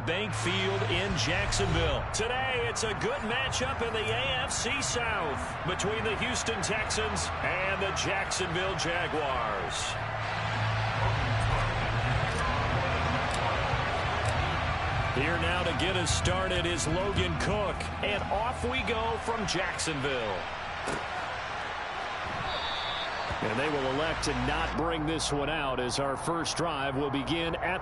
Bank Field in Jacksonville. Today, it's a good matchup in the AFC South between the Houston Texans and the Jacksonville Jaguars. Here now to get us started is Logan Cook, and off we go from Jacksonville. And they will elect to not bring this one out as our first drive will begin at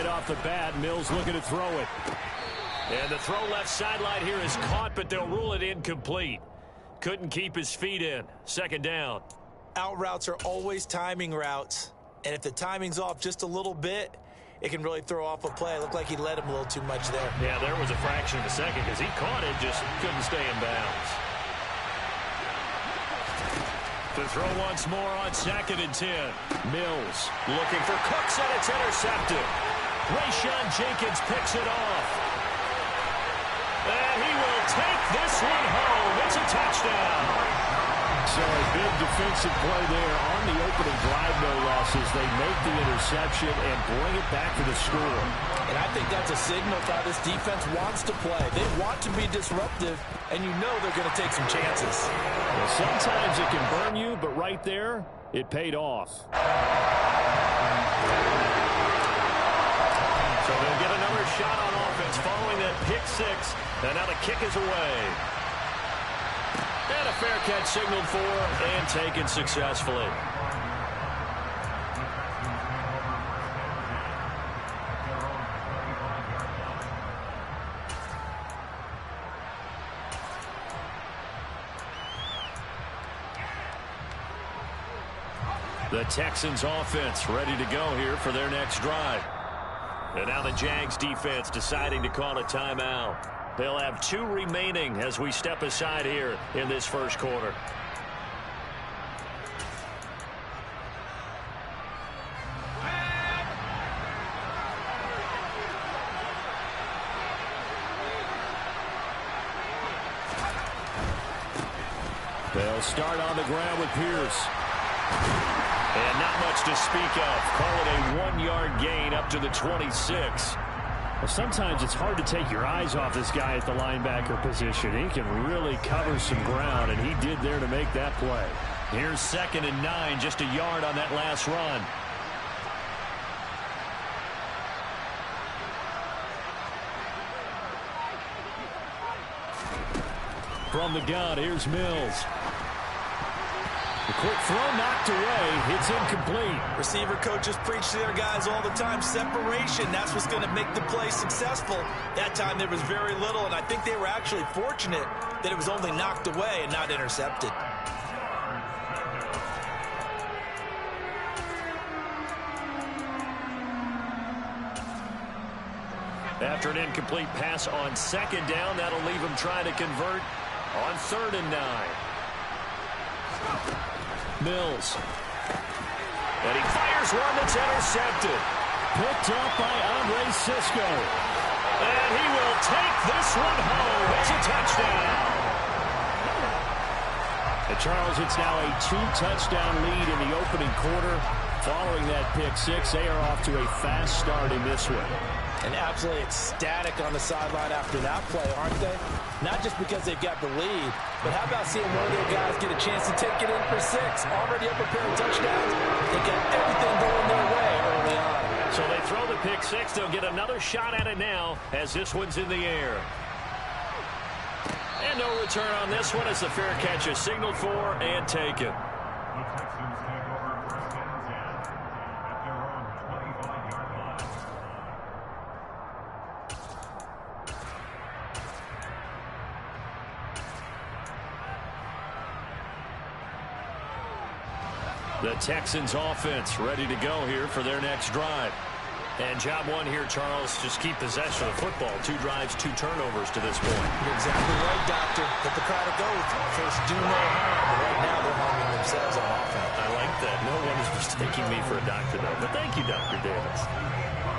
right off the bat, Mills looking to throw it. And the throw left sideline here is caught, but they'll rule it incomplete. Couldn't keep his feet in. Second down. Out routes are always timing routes. And if the timing's off just a little bit, it can really throw off a play. It looked like he led him a little too much there. Yeah, there was a fraction of a second because he caught it, just couldn't stay in bounds. To throw once more on 2nd and 10. Mills looking for Cooks, and it's intercepted. Rayshon Jenkins picks it off. And he will take this one home. It's a touchdown. So a big defensive play there on the opening drive, no less, as they make the interception and bring it back to the score. And I think that's a signal of how this defense wants to play. They want to be disruptive, and you know they're going to take some chances. Well, sometimes it can burn you, but right there, it paid off. So they'll get another shot on offense following that pick six, and now the kick is away. And a fair catch signaled for and taken successfully. The Texans offense ready to go here for their next drive. And now the Jags defense deciding to call a timeout. They'll have 2 remaining as we step aside here in this first quarter. They'll start on the ground with Pierce. And not much to speak of. Call it a 1-yard gain up to the 26. Well, sometimes it's hard to take your eyes off this guy at the linebacker position. He can really cover some ground, and he did there to make that play. Here's 2nd and 9, just a yard on that last run. From the gun, here's Mills. The quick throw knocked away. It's incomplete. Receiver coaches preach to their guys all the time. Separation, that's what's going to make the play successful. That time there was very little, and I think they were actually fortunate that it was only knocked away and not intercepted. After an incomplete pass on second down, that'll leave him trying to convert on 3rd and 9. Mills. And he fires one that's intercepted. Picked up by Andre Sisco. And he will take this one home. It's a touchdown. And Charles, it's now a 2-touchdown lead in the opening quarter. Following that pick six, they are off to a fast start in this one. And absolutely ecstatic on the sideline after that play, aren't they? Not just because they've got the lead, but how about seeing one of their guys get a chance to take it in for 6? Already up a pair of touchdowns. They got everything going their way early on. So they throw the pick six. They'll get another shot at it now as this one's in the air. And no return on this one as the fair catch is signaled for and taken. The Texans offense ready to go here for their next drive. And job one here, Charles, just keep possession of the football. 2 drives, 2 turnovers to this point. You're exactly right, Doctor. Let the crowd go. First do no harm. But right now they're harming themselves on offense. I like that. No one is mistaking me for a doctor, though. But thank you, Dr. Davis.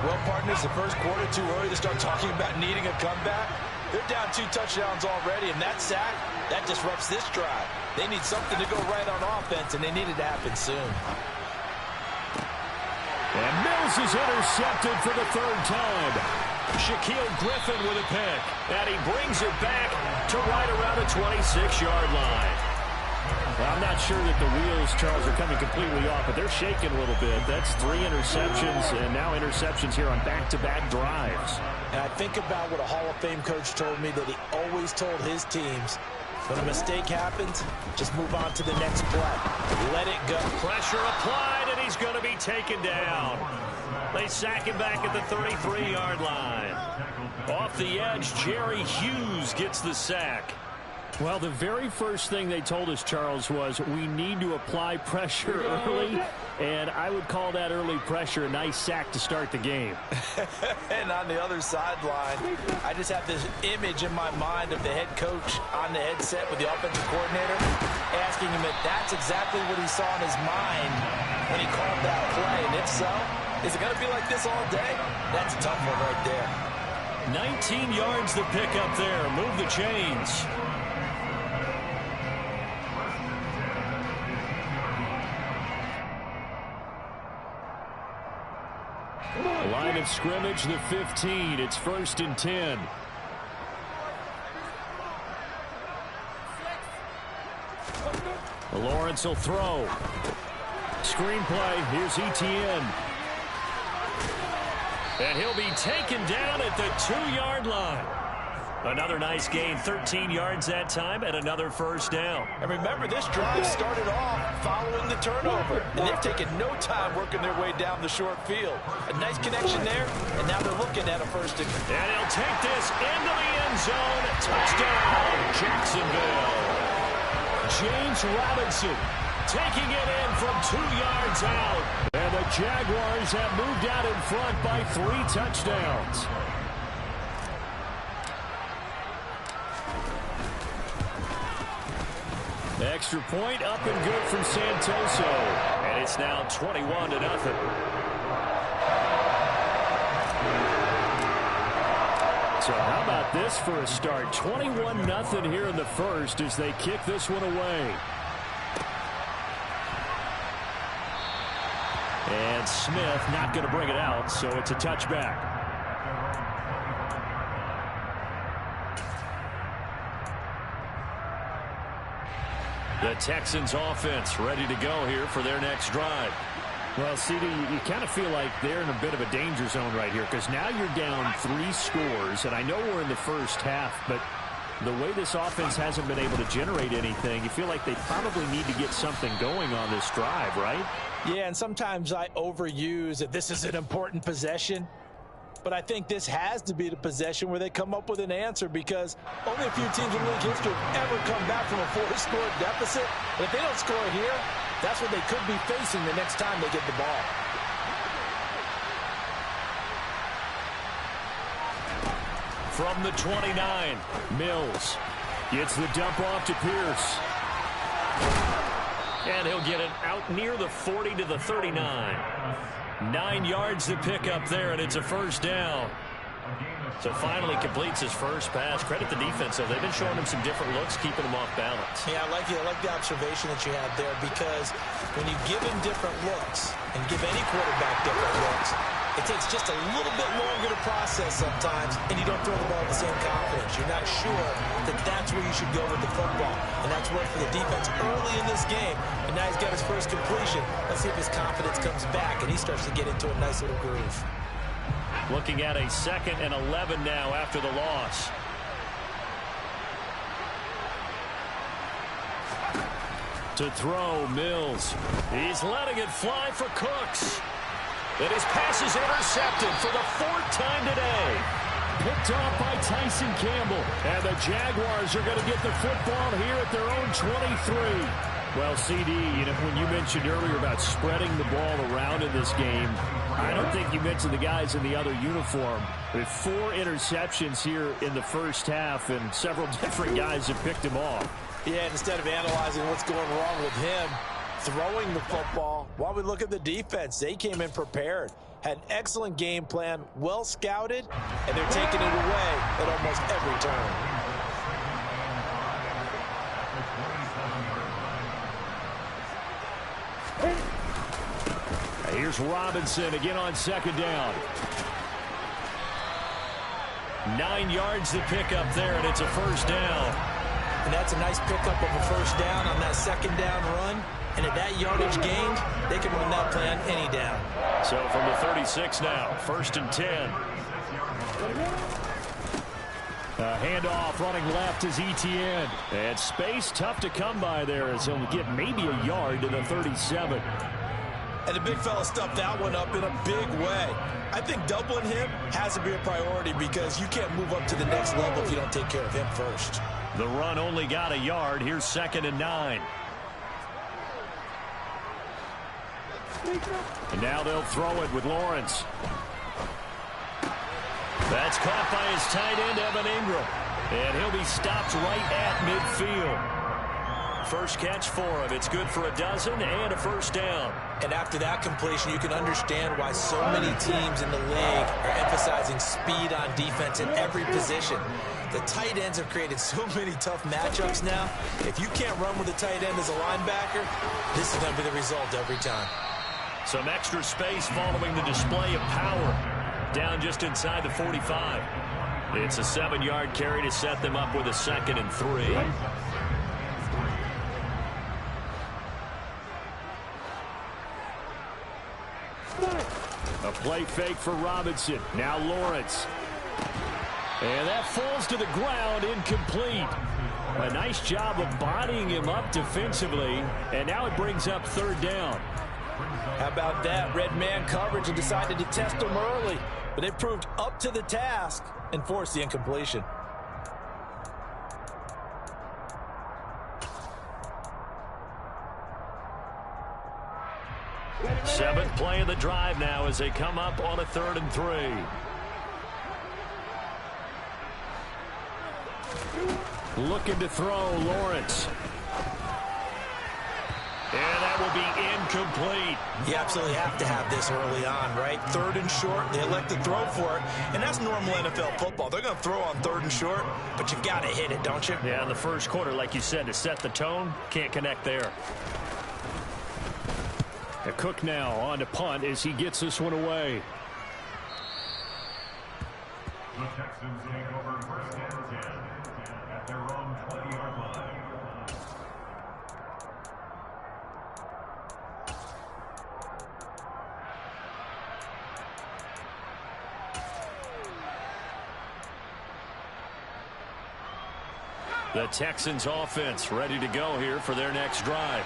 Well, partners, the first quarter, too early to start talking about needing a comeback. They're down 2 touchdowns already, and that sack, that disrupts this drive. They need something to go right on offense, and they need it to happen soon. And Mills is intercepted for the 3rd time. Shaquille Griffin with a pick. And he brings it back to right around the 26-yard line. Well, I'm not sure that the wheels, Charles, are coming completely off, but they're shaking a little bit. That's 3 interceptions, and now interceptions here on back-to-back drives. And I think about what a Hall of Fame coach told me that he always told his teams, when a mistake happens, just move on to the next play. Let it go. Pressure applied, and he's going to be taken down. They sack him back at the 33-yard line. Off the edge, Jerry Hughes gets the sack. Well, the very first thing they told us, Charles, was we need to apply pressure early, and I would call that early pressure a nice sack to start the game. And on the other sideline, I just have this image in my mind of the head coach on the headset with the offensive coordinator asking him if that's exactly what he saw in his mind when he called that play, and if so, is it going to be like this all day? That's a tough one right there. 19 yards to pick up there. Move the chains. Line of scrimmage, the 15. It's 1st and 10. Lawrence will throw. Screenplay. Here's Etienne. And he'll be taken down at the 2-yard line. Another nice gain, 13 yards that time, and another first down. And remember, this drive started off following the turnover, and they've taken no time working their way down the short field. A nice connection there, and now they're looking at a 1st and... And he'll take this into the end zone. Touchdown, Jacksonville. James Robinson taking it in from 2 yards out. And the Jaguars have moved out in front by 3 touchdowns. Extra point up and good from Santoso. And it's now 21-0. So how about this for a start? 21-0 here in the first as they kick this one away. And Smith not going to bring it out, so it's a touchback. The Texans offense ready to go here for their next drive. Well, CD, you kind of feel like they're in a bit of a danger zone right here because now you're down 3 scores, and I know we're in the first half, but the way this offense hasn't been able to generate anything, you feel like they probably need to get something going on this drive, right? Yeah, and sometimes I overuse that this is an important possession. But I think this has to be the possession where they come up with an answer because only a few teams in league history have ever come back from a 4-score deficit. But if they don't score here, that's what they could be facing the next time they get the ball. From the 29, Mills gets the dump off to Pierce. And he'll get it out near the 40 to the 39. 9 yards to pick up there, and it's a first down. So finally completes his first pass. Credit the defense, though. They've been showing him some different looks, keeping him off balance. Yeah, I like the observation that you had there, because when you give him different looks and give any quarterback different looks, it takes just a little bit longer to process sometimes, and you don't throw the ball with the same confidence. You're not sure that that's where you should go with the football, and that's worked for the defense early in this game, and now he's got his first completion. Let's see if his confidence comes back, and he starts to get into a nice little groove. Looking at a 2nd and 11 now after the loss. To throw, Mills. He's letting it fly for Cooks. And his pass is intercepted for the 4th time today. Picked off by Tyson Campbell. And the Jaguars are going to get the football here at their own 23. Well, CD, when you mentioned earlier about spreading the ball around in this game, I don't think you mentioned the guys in the other uniform. With 4 interceptions here in the first half, and several different guys have picked him off. Yeah, and instead of analyzing what's going wrong with him throwing the football, while we look at the defense, they came in prepared, had an excellent game plan, well scouted, and they're taking it away at almost every turn. Here's Robinson again on 2nd down. 9 yards to pick up there, and it's a first down. And that's a nice pickup of a first down on that 2nd down run. And at that yardage gained, they can run that play on any down. So from the 36 now, 1st and 10. A handoff running left is Etienne. And space tough to come by there, as he'll get maybe a yard to the 37. And the big fella stuffed that one up in a big way. I think doubling him has to be a priority, because you can't move up to the next level if you don't take care of him first. The run only got a yard. Here's 2nd and 9. And now they'll throw it with Lawrence. That's caught by his tight end, Evan Ingram. And he'll be stopped right at midfield. First catch for him. It's good for a dozen and a first down. And after that completion, you can understand why so many teams in the league are emphasizing speed on defense in every position. The tight ends have created so many tough matchups now. If you can't run with a tight end as a linebacker, this is going to be the result every time. Some extra space following the display of power. Down just inside the 45. It's a 7-yard carry to set them up with a 2nd and 3. A play fake for Robinson. Now Lawrence. And that falls to the ground, incomplete. A nice job of bodying him up defensively. And now it brings up 3rd down. How about that? Red man coverage, and decided to test him early. But they proved up to the task and forced the incompletion. Seventh play of the drive now as they come up on a 3rd and 3. Looking to throw, Lawrence. And that will be incomplete. You absolutely have to have this early on, right? 3rd and short, they elect to throw for it, and that's normal NFL football. They're going to throw on 3rd and short, but you've got to hit it, don't you? Yeah, in the first quarter, like you said, to set the tone, can't connect there. A Cook now on to punt as he gets this one away. The Texans take over 1st and 10 at their own 20-yard line. The Texans offense ready to go here for their next drive.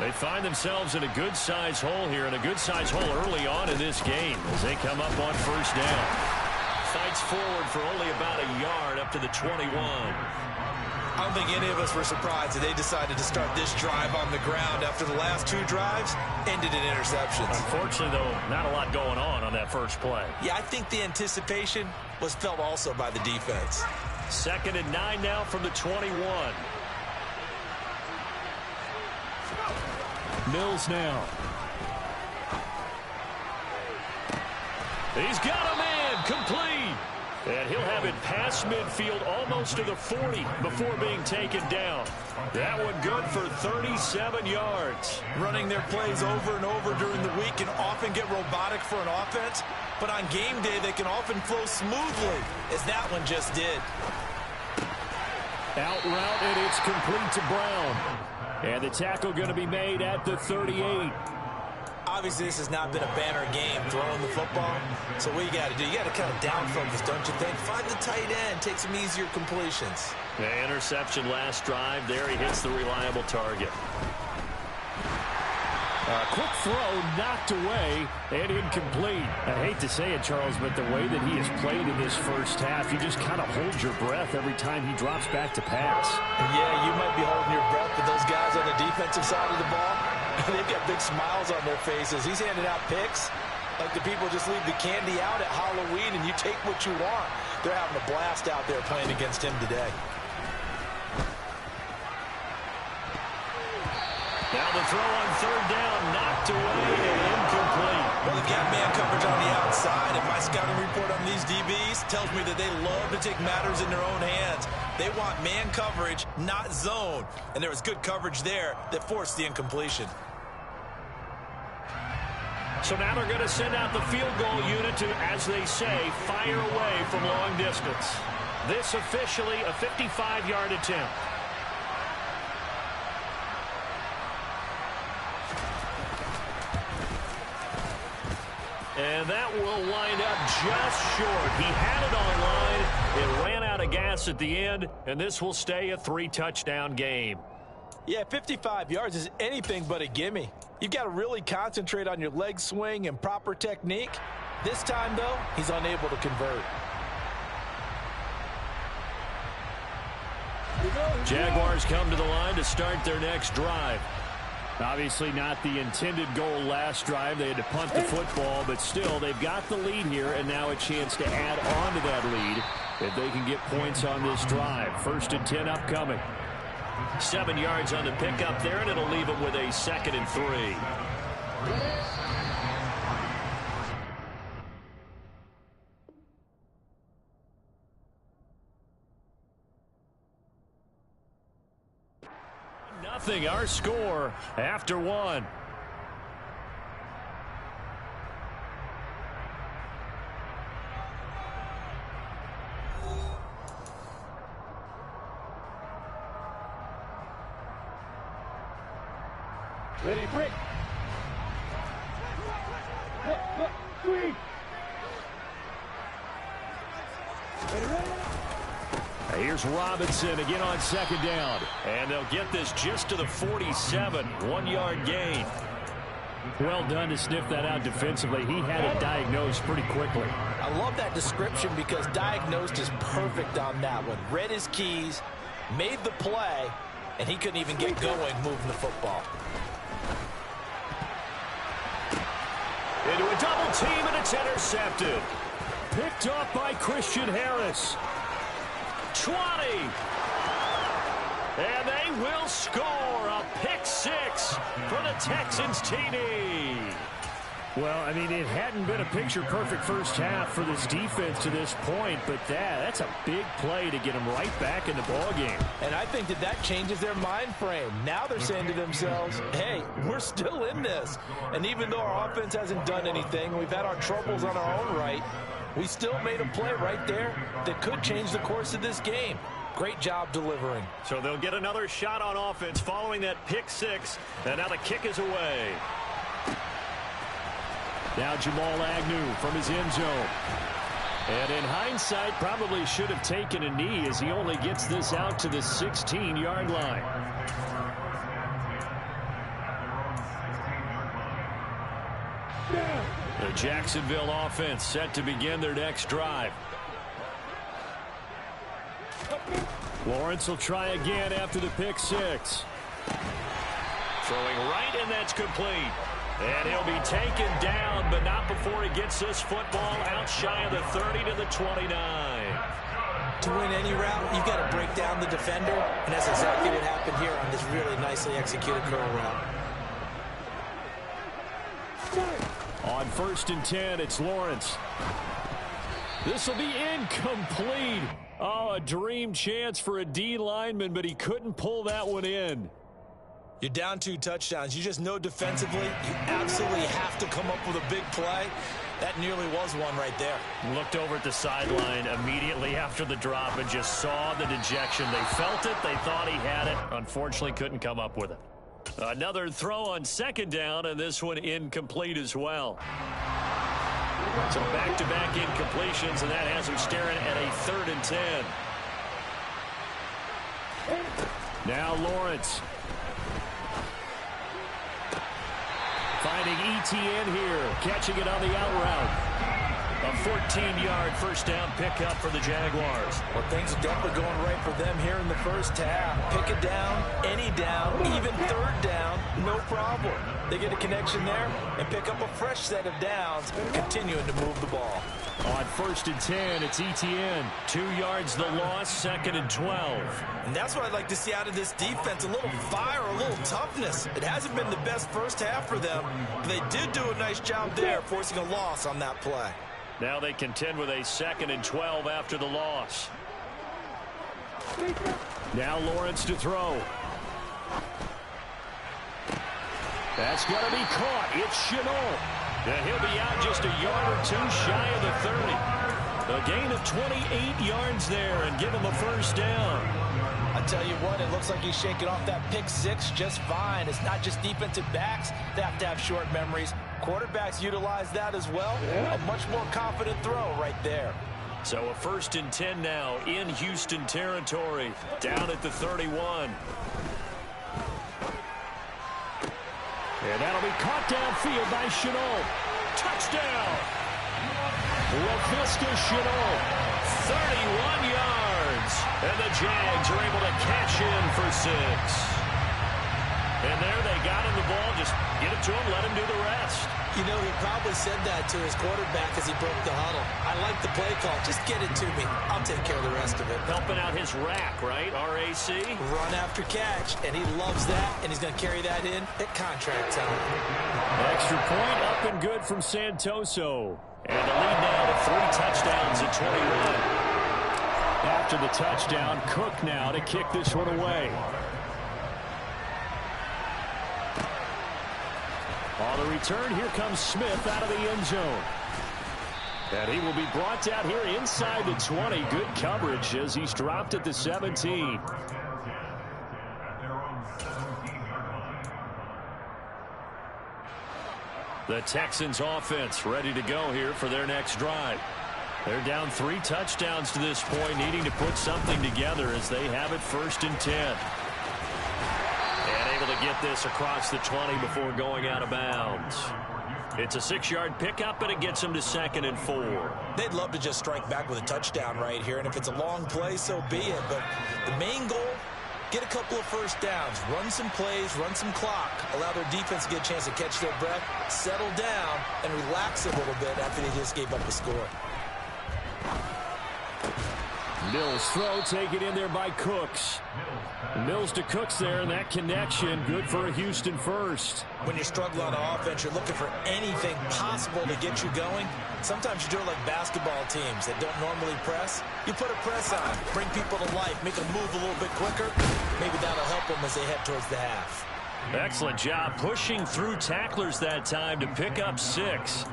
They find themselves in a good-sized hole here, and a good-sized hole early on in this game as they come up on 1st down. Fights forward for only about a yard up to the 21. I don't think any of us were surprised that they decided to start this drive on the ground after the last 2 drives ended in interceptions. Unfortunately, though, not a lot going on that first play. Yeah, I think the anticipation was felt also by the defense. 2nd and 9 now from the 21. Mills now. He's got a man complete. And he'll have it past midfield almost to the 40 before being taken down. That one good for 37 yards. Running their plays over and over during the week can often get robotic for an offense, but on game day they can often flow smoothly, as that one just did. Out route, and it's complete to Brown. And the tackle going to be made at the 38. Obviously, this has not been a banner game throwing the football. So what you got to do, you got to kind of down focus, don't you think? Find the tight end, take some easier completions. The interception last drive. There he hits the reliable target. Quick throw, knocked away, and incomplete. I hate to say it, Charles, but the way that he has played in this first half, you just kind of hold your breath every time he drops back to pass. Yeah, you might be holding your breath, but those guys on the defensive side of the ball, they've got big smiles on their faces. He's handing out picks like the people just leave the candy out at Halloween and you take what you want. They're having a blast out there playing against him today. Now the throw on 3rd down, knocked away and incomplete. Well, they've got man coverage on the outside, and my scouting report on these DBs tells me that they love to take matters in their own hands. They want man coverage, not zone. And there was good coverage there that forced the incompletion. So now they're going to send out the field goal unit to, as they say, fire away from long distance. This officially a 55-yard attempt. And that will wind up just short. He had it online. It ran out of gas at the end, and this will stay a 3-touchdown game. Yeah, 55 yards is anything but a gimme. You've got to really concentrate on your leg swing and proper technique. This time, though, he's unable to convert. Jaguars come to the line to start their next drive. Obviously not the intended goal last drive. They had to punt the football, but still they've got the lead here, and now a chance to add on to that lead if they can get points on this drive. 1st and 10 upcoming. 7 yards on the pickup there, and it'll leave them with a 2nd and 3. Nothing, our score after 1. Ready, break. Three. Here's Robinson again on 2nd down. And they'll get this just to the 47. 1-yard gain. Well done to sniff that out defensively. He had it diagnosed pretty quickly. I love that description because diagnosed is perfect on that one. Read his keys, made the play, and he couldn't even get going moving the football. Into a double team, and it's intercepted. Picked up by Christian Harris. 20. And they will score a pick 6 for the Texans, Tourney. Well, I mean, it hadn't been a picture-perfect first half for this defense to this point, but that's a big play to get them right back in the ballgame. And I think that changes their mind frame. Now they're saying to themselves, hey, we're still in this. And even though our offense hasn't done anything, we've had our troubles on our own right, we still made a play right there that could change the course of this game. Great job delivering. So they'll get another shot on offense following that pick 6, and now the kick is away. Now Jamal Agnew from his end zone. And in hindsight, probably should have taken a knee as he only gets this out to the 16-yard line. The Jacksonville offense set to begin their next drive. Lawrence will try again after the pick six. Throwing right, and that's complete. And he'll be taken down, but not before he gets this football out shy of the 30 to the 29. To win any route, you've got to break down the defender, and that's exactly what happened here on this really nicely executed curl route. On 1st and 10, it's Lawrence. This will be incomplete. Oh, a dream chance for a D lineman, but he couldn't pull that one in. You're down 2 touchdowns. You just know defensively you absolutely have to come up with a big play. That nearly was one right there. Looked over at the sideline immediately after the drop and just saw the dejection. They felt it. They thought he had it. Unfortunately, couldn't come up with it. Another throw on 2nd down, and this one incomplete as well. So back-to-back incompletions, and that has him staring at a 3rd and 10. Now Lawrence. Finding ETN here, catching it on the out route. A 14-yard first down pickup for the Jaguars. Well, things are definitely going right for them here in the first half. Pick it down, any down, even 3rd down, no problem. They get a connection there and pick up a fresh set of downs, continuing to move the ball. On 1st and 10, it's ETN. 2 yards the loss, 2nd and 12. And that's what I'd like to see out of this defense, a little fire, a little toughness. It hasn't been the best first half for them, but they did do a nice job there, forcing a loss on that play. Now they contend with a 2nd and 12 after the loss. Now Lawrence to throw. That's going to be caught. It's Chenault. And he'll be out just a yard or 2 shy of the 30. A gain of 28 yards there and give him a first down. I tell you what, it looks like he's shaking off that pick six just fine. It's not just defensive backs that have to have short memories. Quarterbacks utilize that as well. A much more confident throw right there. So a 1st and 10 now in Houston territory, down at the 31. And that'll be caught downfield by Chenault. Touchdown! LaVista Chenault, 31 yards. And the Jags are able to cash in for 6. And there they got him the ball. Just get it to him, let him do the rest. You know, he probably said that to his quarterback as he broke the huddle. I like the play call. Just get it to me. I'll take care of the rest of it. Helping out his rack, right? R-A-C? Run after catch, and he loves that, and he's going to carry that in at contract time. Extra point up and good from Santoso. And the lead now to 3 touchdowns at 21. After the touchdown, Cook now to kick this one away. On the return, here comes Smith out of the end zone. And he will be brought down here inside the 20. Good coverage as he's dropped at the 17. The Texans offense ready to go here for their next drive. They're down 3 touchdowns to this point, needing to put something together as they have it 1st and 10. To get this across the 20 before going out of bounds. It's a 6-yard pickup, and it gets them to 2nd and 4. They'd love to just strike back with a touchdown right here, and if it's a long play, so be it. But the main goal, get a couple of first downs, run some plays, run some clock, allow their defense to get a chance to catch their breath, settle down, and relax a little bit after they just gave up the score. Mills throw taken in there by Cooks. Mills to Cooks there, and that connection good for a Houston first. When you're struggling on offense, you're looking for anything possible to get you going. Sometimes you do it like basketball teams that don't normally press. You put a press on, bring people to life, make them move a little bit quicker. Maybe that'll help them as they head towards the half. Excellent job pushing through tacklers that time to pick up 6.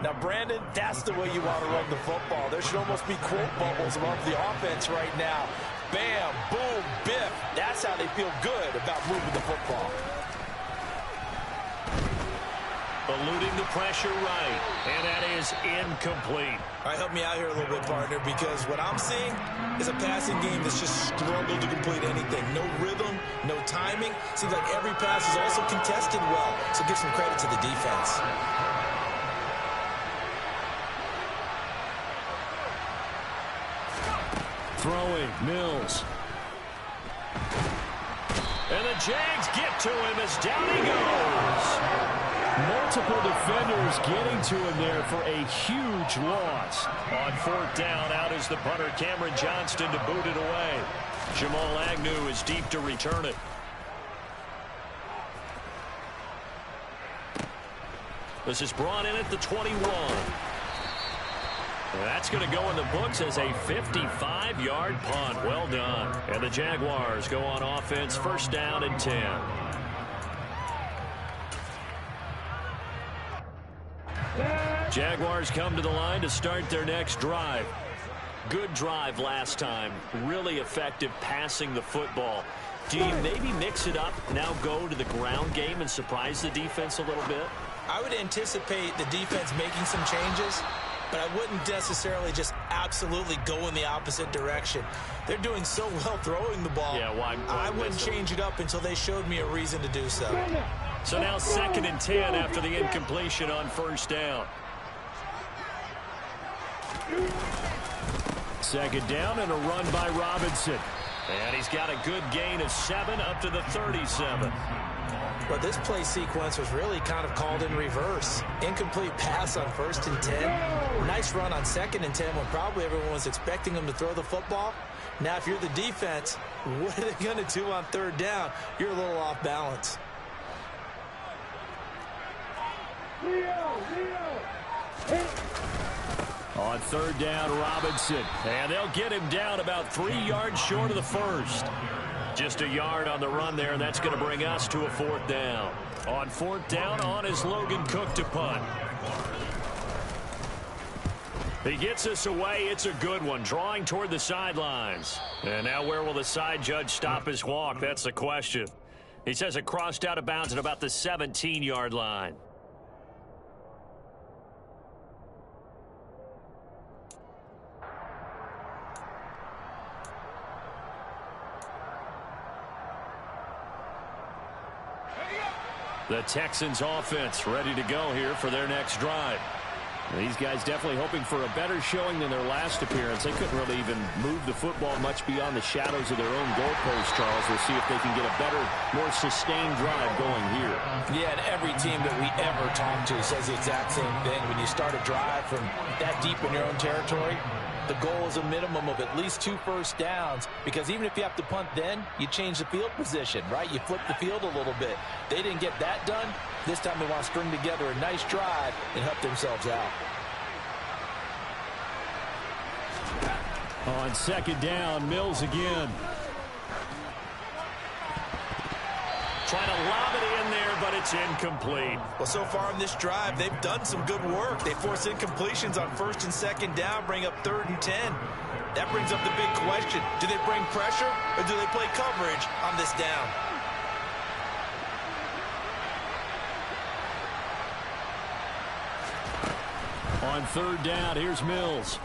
Now, Brandon, that's the way you want to run the football. There should almost be quote bubbles above the offense right now. Bam, boom, biff. That's how they feel good about moving the football. Eluding the pressure right, and that is incomplete. All right, help me out here a little bit, partner, because what I'm seeing is a passing game that's just struggled to complete anything. No rhythm, no timing. Seems like every pass is also contested well, so give some credit to the defense. throwing. Mills. And the Jags get to him as down he goes. Multiple defenders getting to him there for a huge loss. On 4th down, out is the punter, Cameron Johnston, to boot it away. Jamal Agnew is deep to return it. This is brought in at the 21. That's going to go in the books as a 55-yard punt. Well done. And the Jaguars go on offense, 1st down and 10. Jaguars come to the line to start their next drive. Good drive last time. Really effective passing the football. Do you maybe mix it up, now go to the ground game and surprise the defense a little bit? I would anticipate the defense making some changes, but I wouldn't necessarily just absolutely go in the opposite direction. They're doing so well throwing the ball. Yeah, why I wouldn't change it up until they showed me a reason to do so. So now 2nd and 10 after the incompletion on 1st down. 2nd down and a run by Robinson. And he's got a good gain of 7 up to the 37. But this play sequence was really kind of called in reverse. Incomplete pass on 1st and 10. Nice run on 2nd and 10 when probably everyone was expecting him to throw the football. Now, if you're the defense, what are they going to do on 3rd down? You're a little off balance. On 3rd down, Robinson. And they'll get him down about 3 yards short of the 1st. Just a yard on the run there, and that's going to bring us to a 4th down. On 4th down, on is Logan Cook to punt. He gets us away. It's a good one, drawing toward the sidelines. And now where will the side judge stop his walk? That's the question. He says it crossed out of bounds at about the 17-yard line. The Texans offense ready to go here for their next drive. These guys definitely hoping for a better showing than their last appearance. They couldn't really even move the football much beyond the shadows of their own goalpost, Charles. We'll see if they can get a better, more sustained drive going here. Yeah, and every team that we ever talk to says the exact same thing. When you start a drive from that deep in your own territory, the goal is a minimum of at least 2 first downs, because even if you have to punt then, you change the field position, right? You flip the field a little bit. They didn't get that done. This time they want to string together a nice drive and help themselves out. On 2nd down, Mills again. Trying to lob it in there, but it's incomplete. Well, so far in this drive, they've done some good work. They force incompletions on 1st and 2nd down, bring up 3rd and 10. That brings up the big question. Do they bring pressure or do they play coverage on this down? On 3rd down, here's Mills.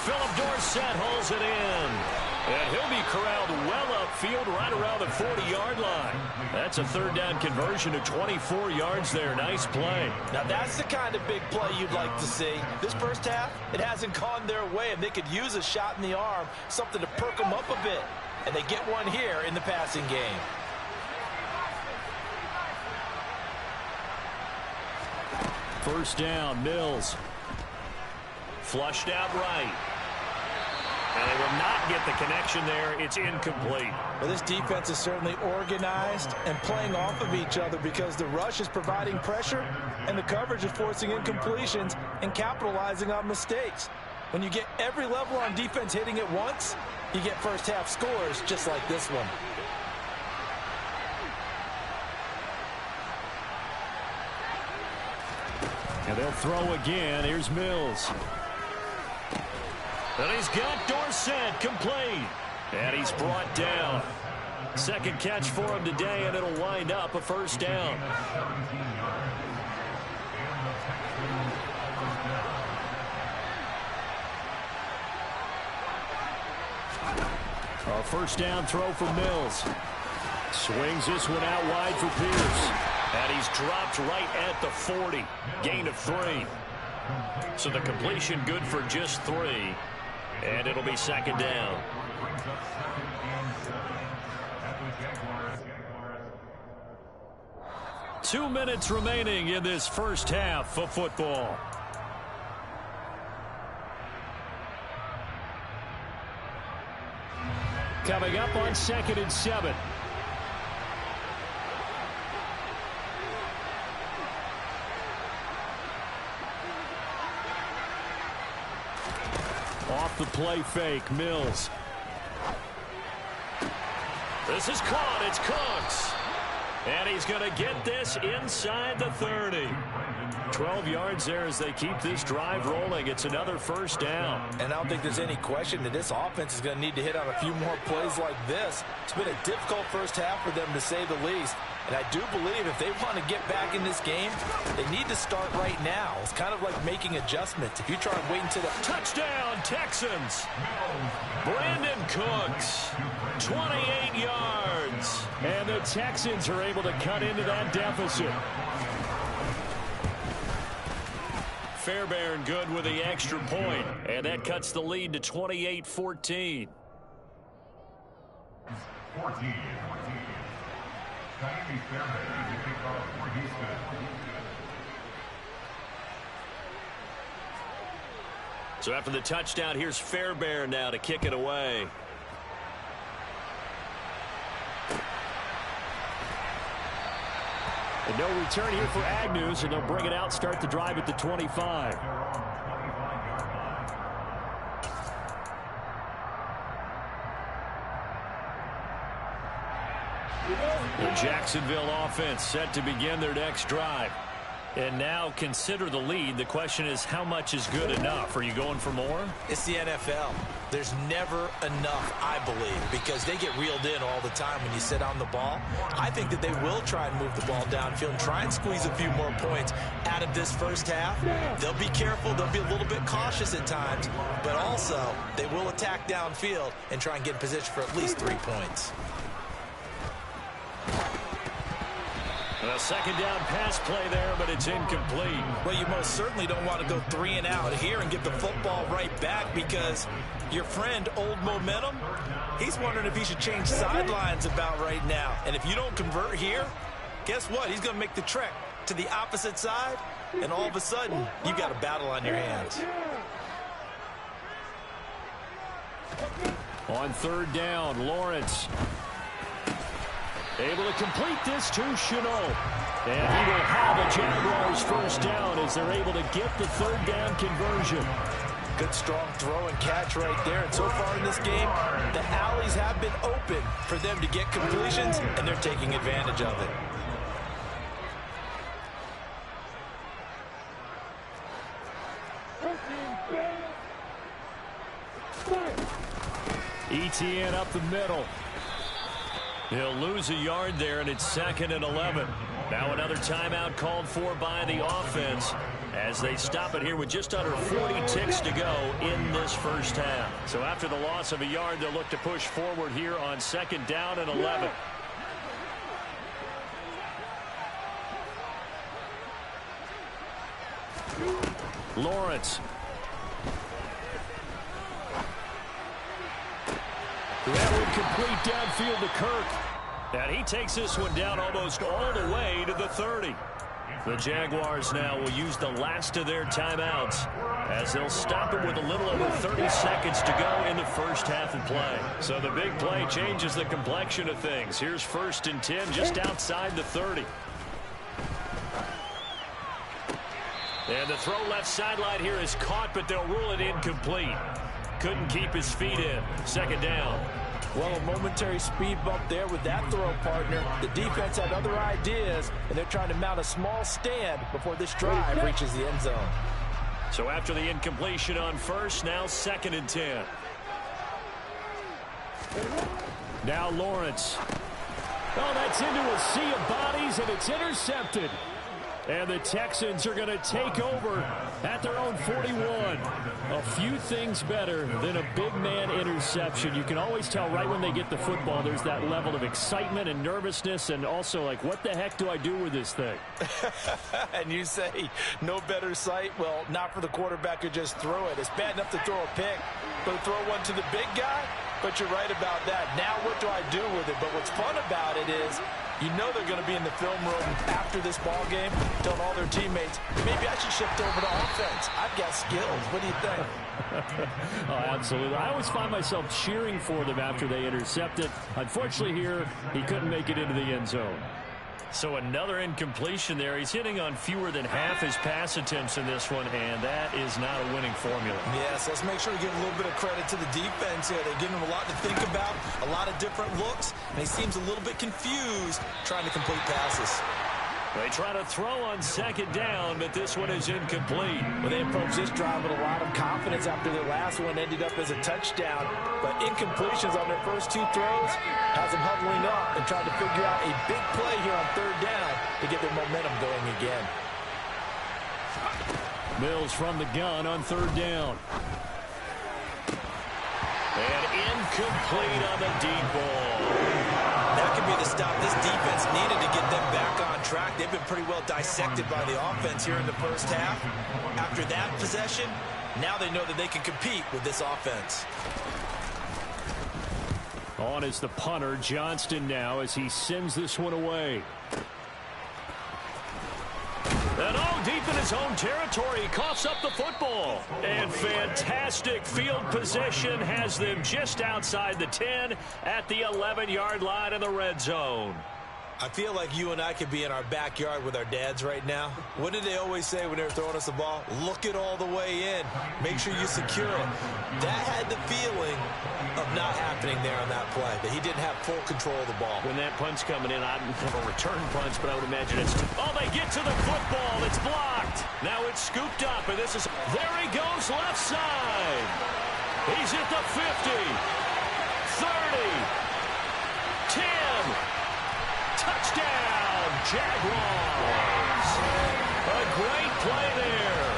Philip Dorsett holds it in. And he'll be corralled well upfield right around the 40-yard line. That's a 3rd down conversion to 24 yards there. Nice play. Now that's the kind of big play you'd like to see. This first half, it hasn't gone their way, and they could use a shot in the arm, something to perk them up a bit. And they get one here in the passing game. First down, Mills. Flushed out right. And they will not get the connection there. It's incomplete. Well, this defense is certainly organized and playing off of each other, because the rush is providing pressure and the coverage is forcing incompletions and capitalizing on mistakes. When you get every level on defense hitting at once, you get first half scores just like this one. And they'll throw again. Here's Mills. And he's got Dorsett complete. And he's brought down. Second catch for him today, and it'll wind up a first down. A first down throw for Mills. Swings this one out wide for Pierce. And he's dropped right at the 40. Gain of 3. So the completion good for just 3. And it'll be second down. Brings up 2nd and 7 at the Jaguars. 2 minutes remaining in this first half of football. Coming up on 2nd and 7. Off the play fake, Mills. This is caught. It's Cooks. And he's going to get this inside the 30. 12 yards there as they keep this drive rolling. It's another first down. And I don't think there's any question that this offense is going to need to hit on a few more plays like this. It's been a difficult first half for them, to say the least. And I do believe if they want to get back in this game, they need to start right now. It's kind of like making adjustments. If you try and wait until the touchdown, Texans. Brandon Cooks, 28 yards. And the Texans are able to cut into that deficit. Fairbairn good with the extra point, and that cuts the lead to 28-14. 14. Kaimi Fairbairn to kick off for Houston. So after the touchdown, here's Fairbairn now to kick it away. And no return here for Agnew, so they'll bring it out, start the drive at the 25. The Jacksonville offense set to begin their next drive. And now consider the lead. The question is, how much is good enough? Are you going for more? It's the NFL. There's never enough, I believe, because they get reeled in all the time when you sit on the ball. I think that they will try and move the ball downfield and try and squeeze a few more points out of this first half. They'll be careful. They'll be a little bit cautious at times, but also they will attack downfield and try and get in position for at least 3 points. A second down pass play there, but it's incomplete. Well, you most certainly don't want to go 3 and out here and get the football right back, because your friend, Old Momentum, he's wondering if he should change sidelines about right now. And if you don't convert here, guess what? He's going to make the trek to the opposite side, and all of a sudden, you've got a battle on your hands. On third down, Lawrence able to complete this to Chenault. And he will have a Jaguars first down as they're able to get the third down conversion. Good strong throw and catch right there. And so far in this game, the alleys have been open for them to get completions, and they're taking advantage of it. Etienne up the middle. He'll lose a yard there, and it's 2nd and 11. Now another timeout called for by the offense as they stop it here with just under 40 ticks to go in this first half. So after the loss of a yard, they'll look to push forward here on 2nd down and 11. Lawrence. That one complete downfield to Kirk. And he takes this one down almost all the way to the 30. The Jaguars now will use the last of their timeouts as they'll stop it with a little over 30 seconds to go in the first half of play. So the big play changes the complexion of things. Here's 1st and 10 just outside the 30. And the throw left sideline here is caught, but they'll rule it incomplete. Couldn't keep his feet in. 2nd down. Well, a momentary speed bump there with that throw, partner. The defense had other ideas, and they're trying to mount a small stand before this drive reaches the end zone. So after the incompletion on first, now 2nd and 10. Now Lawrence. Oh, that's into a sea of bodies, and it's intercepted. And the Texans are going to take over at their own 41. A few things better than a big man interception. You can always tell right when they get the football, there's that level of excitement and nervousness, and also like, what the heck do I do with this thing? And you say, no better sight? Well, not for the quarterback to just throw it. It's bad enough to throw a pick, but to throw one to the big guy? But you're right about that. Now what do I do with it? But what's fun about it is, you know they're going to be in the film room after this ball game, telling all their teammates, maybe I should shift over to offense. I've got skills. What do you think? Oh, absolutely. I always find myself cheering for them after they intercept it. Unfortunately here, he couldn't make it into the end zone. So another incompletion there. He's hitting on fewer than half his pass attempts in this one, and that is not a winning formula. Yes, let's make sure to give a little bit of credit to the defense here. They're giving him a lot to think about, a lot of different looks, and he seems a little bit confused trying to complete passes. They try to throw on second down, but this one is incomplete. Well, they approach this drive with a lot of confidence after their last one ended up as a touchdown. But incompletions on their first two throws has them huddling up and trying to figure out a big play here on third down to get their momentum going again. Mills from the gun on third down. And incomplete on the deep ball. That could be the stop this defense needed to get them back on track. They've been pretty well dissected by the offense here in the first half. After that possession, now they know that they can compete with this offense. On is the punter, Johnston, now as he sends this one away. And oh, deep in his own territory, he coughs up the football. And fantastic field possession has them just outside the 10 at the 11-yard line in the red zone. I feel like you and I could be in our backyard with our dads right now. What did they always say when they were throwing us the ball? Look it all the way in. Make sure you secure it. That had the feeling of not happening there on that play, that he didn't have full control of the ball. When that punch coming in, I don't have a return punch, but I would imagine it's... Oh, they get to the football. It's blocked. Now it's scooped up, and this is... There he goes, left side. He's at the 50, 30, 10... Touchdown, Jaguars. A great play there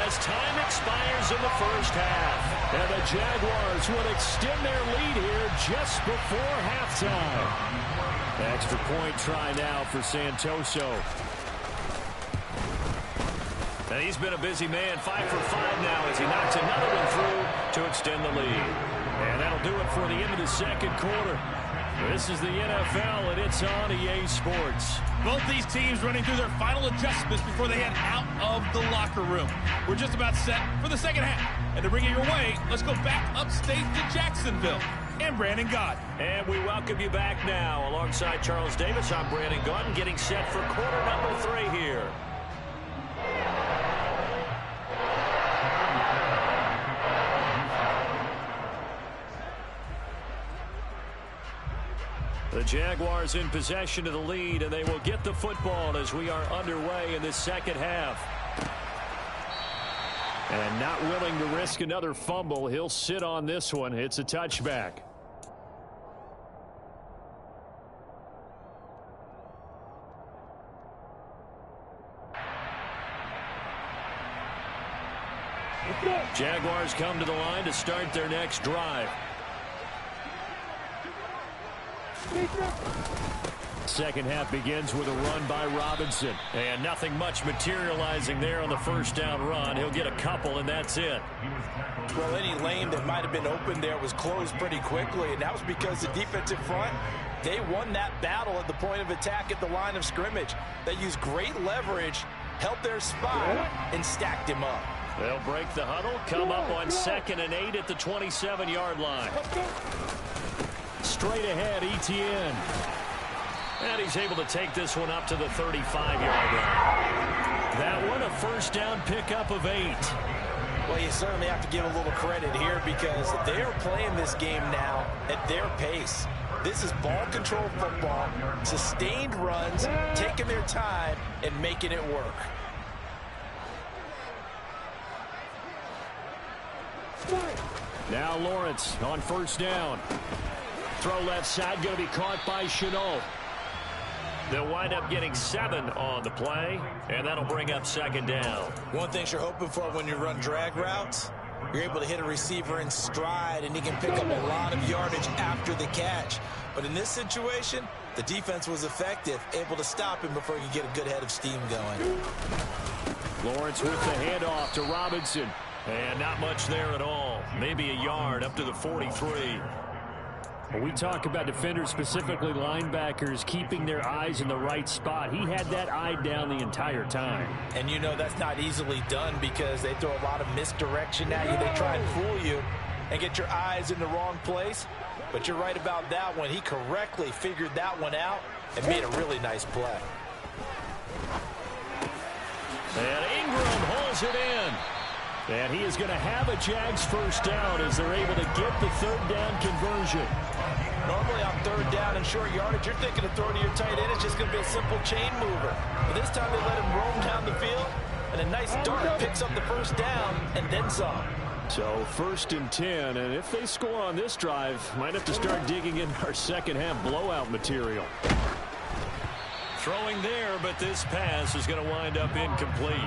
as time expires in the first half. And the Jaguars will extend their lead here just before halftime. Extra point try now for Santoso. And he's been a busy man, 5 for 5 now as he knocks another one through to extend the lead. And that'll do it for the end of the second quarter. This is the NFL, and it's on EA Sports. Both these teams running through their final adjustments before they head out of the locker room. We're just about set for the second half. And to bring it your way, let's go back upstate to Jacksonville. And Brandon Gott. And we welcome you back now. Alongside Charles Davis, I'm Brandon Gott, getting set for quarter number 3 here. The Jaguars in possession of the lead, and they will get the football as we are underway in this second half. And not willing to risk another fumble, he'll sit on this one. It's a touchback. Jaguars come to the line to start their next drive. Second half begins with a run by Robinson. And nothing much materializing there on the first down run. He'll get a couple, and that's it. Well, any lane that might have been open there was closed pretty quickly, and that was because the defensive front, they won that battle at the point of attack at the line of scrimmage. They used great leverage, held their spot, and stacked him up. They'll break the huddle, come up on 2nd and 8 at the 27-yard line. Straight ahead, Etienne. And he's able to take this one up to the 35-yard line. That one, a first down pickup of 8. Well, you certainly have to give a little credit here because they're playing this game now at their pace. This is ball control football, sustained runs, taking their time, and making it work. Now Lawrence on first down. Throw left side, going to be caught by Chenault. They'll wind up getting 7 on the play, and that'll bring up second down. One thing you're hoping for when you run drag routes, you're able to hit a receiver in stride, and he can pick up a lot of yardage after the catch. But in this situation, the defense was effective, able to stop him before he could get a good head of steam going. Lawrence with the handoff to Robinson. And not much there at all. Maybe a yard up to the 43. When we talk about defenders, specifically linebackers, keeping their eyes in the right spot, he had that eye down the entire time. And you know that's not easily done because they throw a lot of misdirection at you. They try and fool you and get your eyes in the wrong place. But you're right about that one. He correctly figured that one out and made a really nice play. And Ingram holds it in. And he is going to have a Jags first down as they're able to get the third down conversion. Normally on third down and short yardage, you're thinking of throwing to your tight end. It's just going to be a simple chain mover. But this time they let him roam down the field, and a nice dart picks up the first down and then some. So 1st and 10, and if they score on this drive, might have to start digging in our second half blowout material. Throwing there, but this pass is going to wind up incomplete.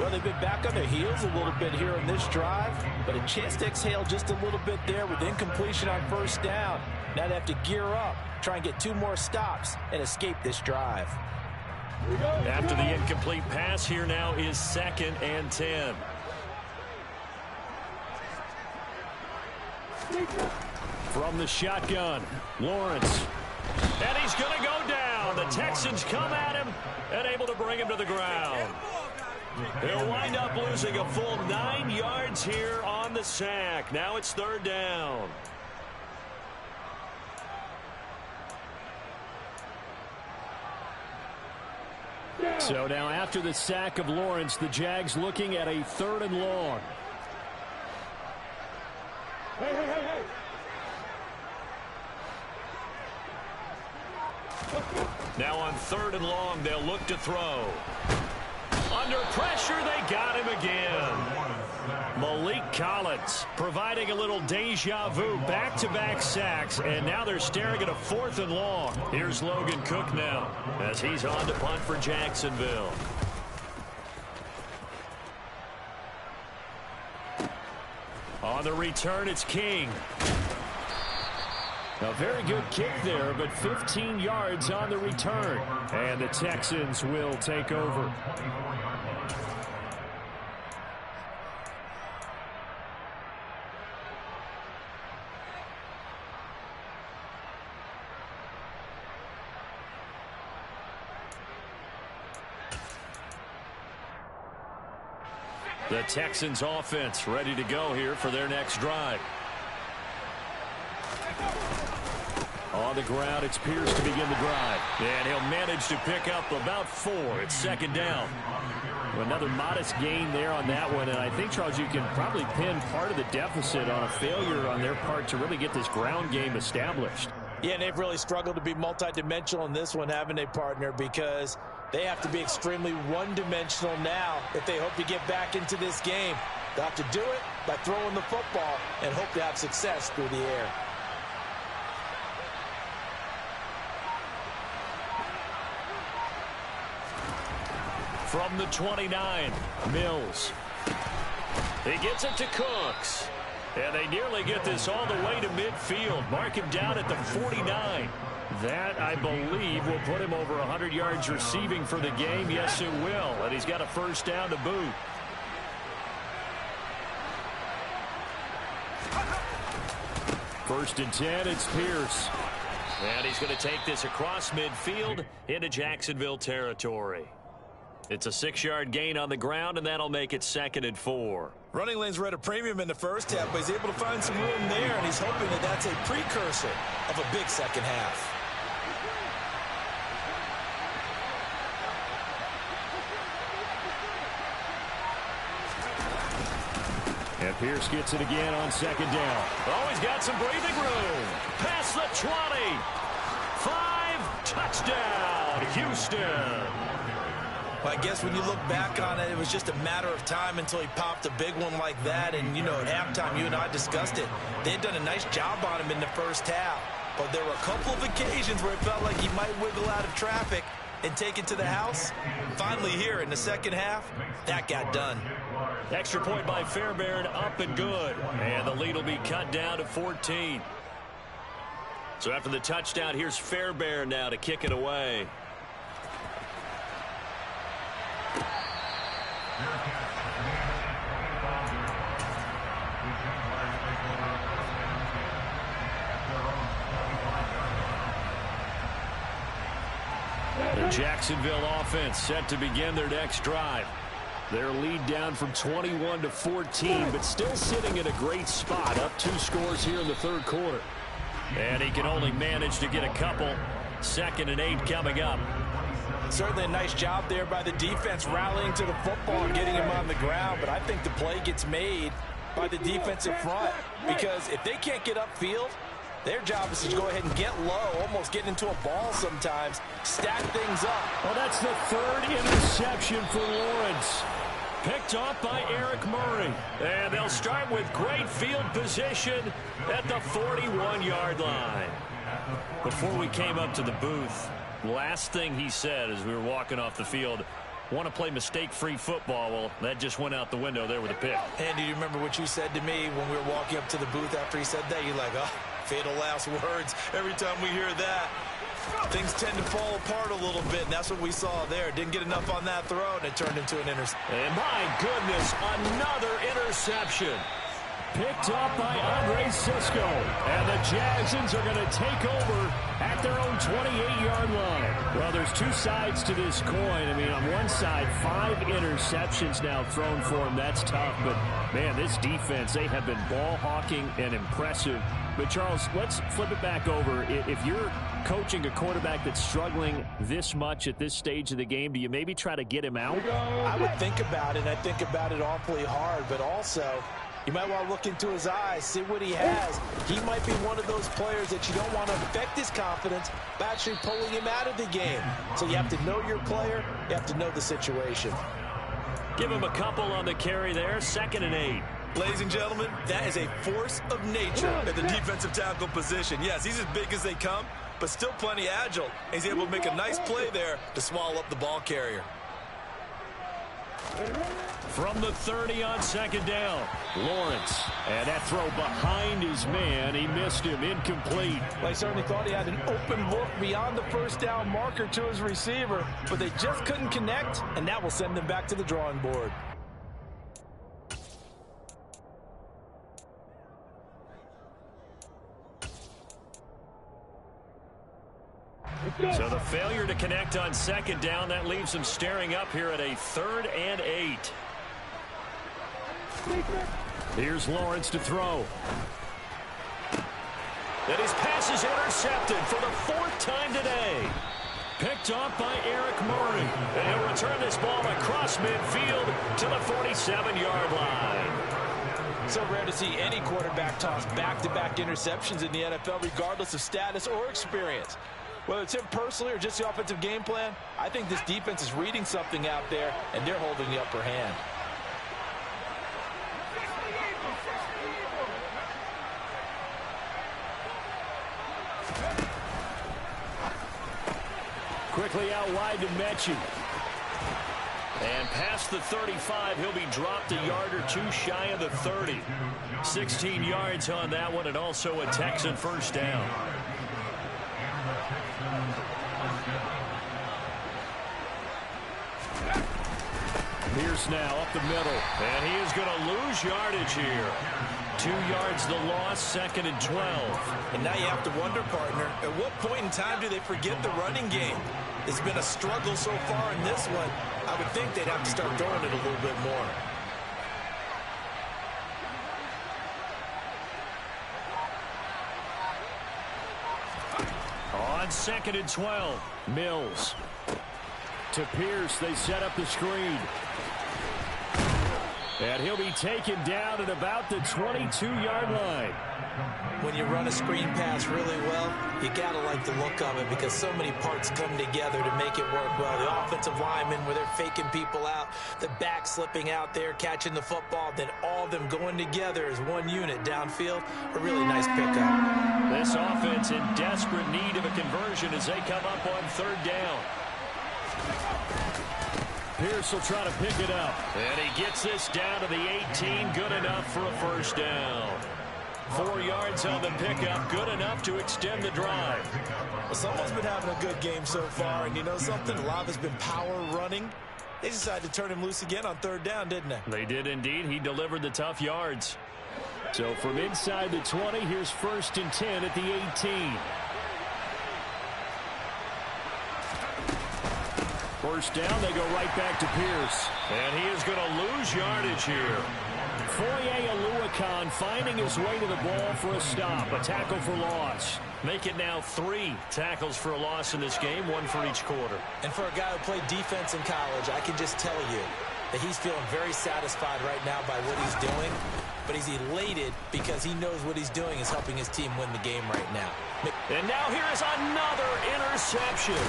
Well, they've been back on their heels a little bit here on this drive, but a chance to exhale just a little bit there with incompletion on first down. Now they have to gear up, try and get 2 more stops, and escape this drive. After the incomplete pass, here now is 2nd and 10. From the shotgun, Lawrence. And he's going to go down. The Texans come at him and able to bring him to the ground. They'll wind up losing a full 9 yards here on the sack. Now it's 3rd down. So now after the sack of Lawrence, the Jags looking at a 3rd and long. Hey. Now on 3rd and long, they'll look to throw. Under pressure, they got him again. Malik Collins providing a little deja vu, back-to-back sacks, and now they're staring at a 4th and long. Here's Logan Cook now as he's on to punt for Jacksonville. On the return, it's King. A very good kick there, but 15 yards on the return. And the Texans will take over. The Texans offense ready to go here for their next drive. On the ground, it's Pierce to begin the drive. And he'll manage to pick up about 4. It's 2nd down. Another modest gain there on that one. And I think, Charles, you can probably pin part of the deficit on a failure on their part to really get this ground game established. Yeah, and they've really struggled to be multidimensional in this one, haven't they, partner? Because they have to be extremely one-dimensional now if they hope to get back into this game. They'll have to do it by throwing the football and hope to have success through the air. From the 29, Mills. He gets it to Cooks. And they nearly get this all the way to midfield. Mark him down at the 49. That, I believe, will put him over 100 yards receiving for the game. Yes, it will. And he's got a 1st down to boot. First and 10, it's Pierce. And he's going to take this across midfield into Jacksonville territory. It's a 6-yard gain on the ground, and that'll make it 2nd and 4. Running lanes were at a premium in the first half, but he's able to find some room there, and he's hoping that that's a precursor of a big second half. And Pierce gets it again on 2nd down. Oh, he's got some breathing room. Past the 20. 5, touchdown, Houston. Well, I guess when you look back on it, it was just a matter of time until he popped a big one like that. And, you know, at halftime, you and I discussed it. They'd done a nice job on him in the first half. but there were a couple of occasions where it felt like he might wiggle out of traffic and take it to the house. Finally here in the second half, that got done. Extra point by Fairbairn, up and good. And the lead will be cut down to 14. So after the touchdown, here's Fairbairn now to kick it away. The Jacksonville offense set to begin their next drive. Their lead down from 21 to 14, but still sitting in a great spot, up 2 scores here in the third quarter. And he can only manage to get a couple. 2nd and 8 coming up. Certainly a nice job there by the defense rallying to the football and getting him on the ground, but I think the play gets made by the defensive front, because if they can't get upfield, their job is to go ahead and get low, almost get into a ball sometimes, stack things up. Well, that's the 3rd interception for Lawrence. Picked off by Eric Murray. And they'll start with great field position at the 41-yard line. Before we came up to the booth, last thing he said as we were walking off the field, want to play mistake-free football. Well, that just went out the window there with a pick. Andy, do you remember what you said to me when we were walking up to the booth after he said that? You're like, oh, fatal last words. Every time we hear that, things tend to fall apart a little bit, and that's what we saw there. Didn't get enough on that throw, and it turned into an interception. And my goodness, another interception. Picked up by Andre Sisco. And the Jagsons are going to take over at their own 28-yard line. Well, there's 2 sides to this coin. I mean, on one side, 5 interceptions now thrown for him. That's tough. But, man, this defense, they have been ball hawking and impressive. But, Charles, let's flip it back over. If you're coaching a quarterback that's struggling this much at this stage of the game, do you maybe try to get him out? I would think about it. I think about it awfully hard. But also, you might want to look into his eyes, see what he has. He might be one of those players that you don't want to affect his confidence by actually pulling him out of the game. So you have to know your player. You have to know the situation. Give him a couple on the carry there. 2nd and 8. Ladies and gentlemen, that is a force of nature at the defensive tackle position. Yes, he's as big as they come, but still plenty agile. He's able to make a nice play there to swallow up the ball carrier. From the 30 on 2nd down, Lawrence. And that throw behind his man. He missed him. Incomplete. Well, I certainly thought he had an open look beyond the first down marker to his receiver, but they just couldn't connect, and that will send them back to the drawing board. So the failure to connect on 2nd down, that leaves them staring up here at a 3rd and 8. Here's Lawrence to throw. And his pass is intercepted for the 4th time today. Picked off by Eric Murray. And he'll return this ball across midfield to the 47-yard line. So rare to see any quarterback toss back-to-back interceptions in the NFL, regardless of status or experience. Whether it's him personally or just the offensive game plan, I think this defense is reading something out there, and they're holding the upper hand. Quickly out wide to Mechie. And past the 35, he'll be dropped a yard or 2 shy of the 30. 16 yards on that one, and also a Texan first down. Pierce now up the middle, and he is going to lose yardage here. 2 yards the loss, 2nd and 12. And now you have to wonder, partner, at what point in time do they forget the running game? It's been a struggle so far in this one. I would think they'd have to start throwing it a little bit more. On 2nd and 12, Mills. To Pierce, they set up the screen. And he'll be taken down at about the 22-yard line. When you run a screen pass really well, you got to like the look of it because so many parts come together to make it work well. The offensive linemen, where they're faking people out, the back slipping out there, catching the football, then all of them going together as one unit downfield. A really nice pickup. This offense in desperate need of a conversion as they come up on third down. Pierce will try to pick it up. And he gets this down to the 18. Good enough for a first down. 4 yards on the pickup. Good enough to extend the drive. Well, someone's been having a good game so far. And you know something? A lot has been power running. They decided to turn him loose again on third down, didn't they? They did indeed. He delivered the tough yards. So from inside the 20, here's 1st and 10 at the 18. First down, they go right back to Pierce. And he is going to lose yardage here. Foye Oluwakan finding his way to the ball for a stop. A tackle for loss. Make it now 3 tackles for a loss in this game, 1 for each quarter. And for a guy who played defense in college, I can just tell you that he's feeling very satisfied right now by what he's doing. But he's elated because he knows what he's doing is helping his team win the game right now. And now here is another interception.